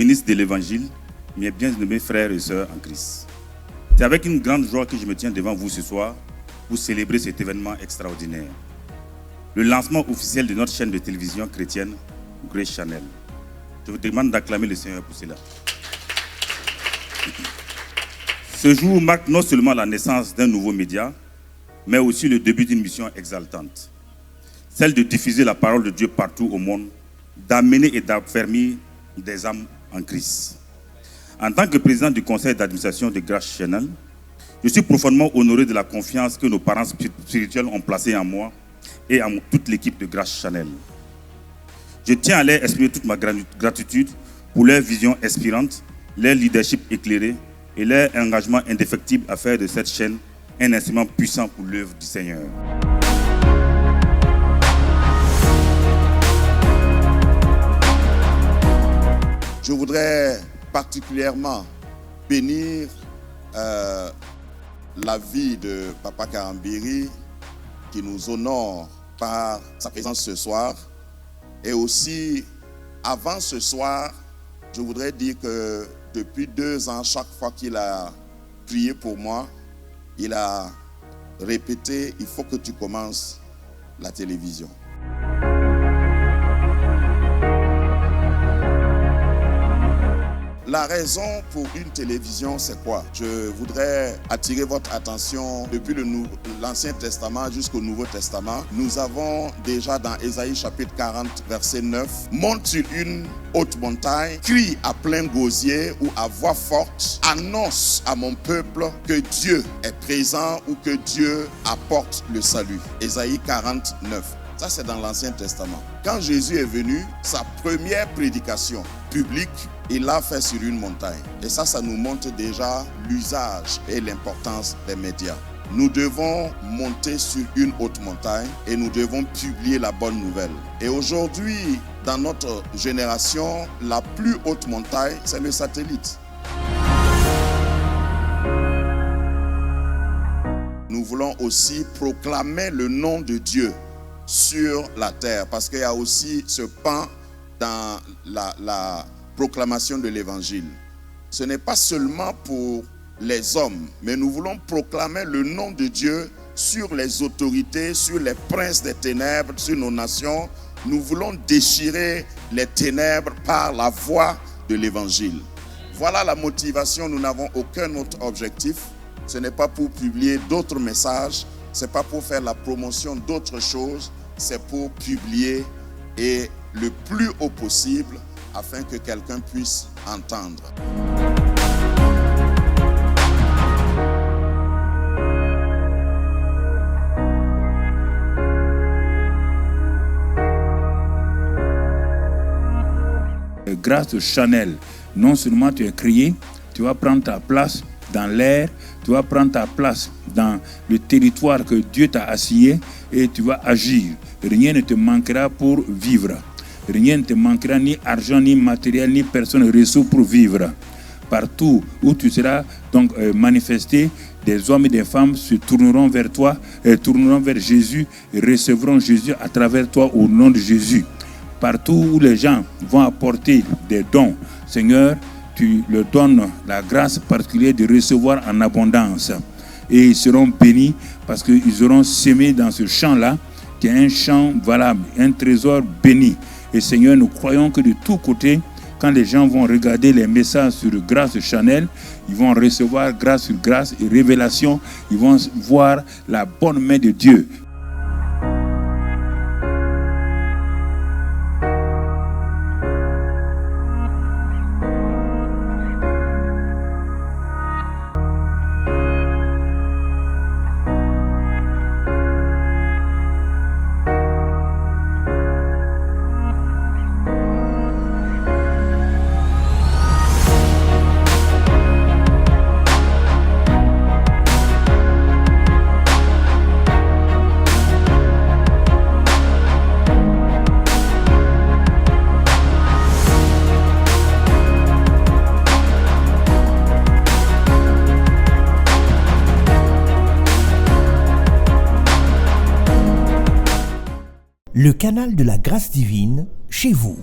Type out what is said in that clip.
ministre de l'Évangile, mes bien-aimés frères et sœurs en Christ. C'est avec une grande joie que je me tiens devant vous ce soir pour célébrer cet événement extraordinaire. Le lancement officiel de notre chaîne de télévision chrétienne, Grace Channel. Je vous demande d'acclamer le Seigneur pour cela. Ce jour marque non seulement la naissance d'un nouveau média, mais aussi le début d'une mission exaltante. Celle de diffuser la parole de Dieu partout au monde, d'amener et d'affermir des âmes en Christ. En tant que président du conseil d'administration de Grace Channel, je suis profondément honoré de la confiance que nos parents spirituels ont placée en moi et en toute l'équipe de Grace Channel. Je tiens à leur exprimer toute ma gratitude pour leur vision inspirante, leur leadership éclairé et leur engagement indéfectible à faire de cette chaîne un instrument puissant pour l'œuvre du Seigneur. Je voudrais particulièrement bénir la vie de Papa Karambiri qui nous honore par sa présence ce soir. Et aussi, avant ce soir, je voudrais dire que depuis 2 ans, chaque fois qu'il a prié pour moi, il a répété, il faut que tu commences la télévision. La raison pour une télévision, c'est quoi? Je voudrais attirer votre attention depuis l'Ancien Testament jusqu'au Nouveau Testament. Nous avons déjà dans Ésaïe chapitre 40, verset 9, « Monte sur une haute montagne, crie à plein gosier ou à voix forte, annonce à mon peuple que Dieu est présent ou que Dieu apporte le salut. » Ésaïe 49. Ça, c'est dans l'Ancien Testament. Quand Jésus est venu, sa première prédication publique, il l'a fait sur une montagne. Et ça nous montre déjà l'usage et l'importance des médias. Nous devons monter sur une haute montagne et nous devons publier la bonne nouvelle. Et aujourd'hui, dans notre génération, la plus haute montagne, c'est le satellite. Nous voulons aussi proclamer le nom de Dieu sur la terre, parce qu'il y a aussi ce pan dans la proclamation de l'évangile. Ce n'est pas seulement pour les hommes, mais nous voulons proclamer le nom de Dieu sur les autorités, sur les princes des ténèbres, sur nos nations. Nous voulons déchirer les ténèbres par la voix de l'évangile. Voilà la motivation, nous n'avons aucun autre objectif. Ce n'est pas pour publier d'autres messages, ce n'est pas pour faire la promotion d'autres choses, c'est pour publier et le plus haut possible afin que quelqu'un puisse entendre. Grâce au Channel, non seulement tu es créé, tu vas prendre ta place dans l'air, tu vas prendre ta place dans le territoire que Dieu t'a assigné et tu vas agir. Rien ne te manquera pour vivre. Rien ne te manquera, ni argent, ni matériel, ni personne ressource pour vivre. Partout où tu seras donc manifesté, des hommes et des femmes se tourneront vers toi, tourneront vers Jésus et recevront Jésus à travers toi au nom de Jésus. Partout où les gens vont apporter des dons, Seigneur, tu leur donnes la grâce particulière de recevoir en abondance. Et ils seront bénis parce qu'ils auront semé dans ce champ-là, qui est un champ valable, un trésor béni. Et Seigneur, nous croyons que de tous côtés, quand les gens vont regarder les messages sur Grace Channel, ils vont recevoir grâce sur grâce et révélation. Ils vont voir la bonne main de Dieu. Le canal de la grâce divine chez vous.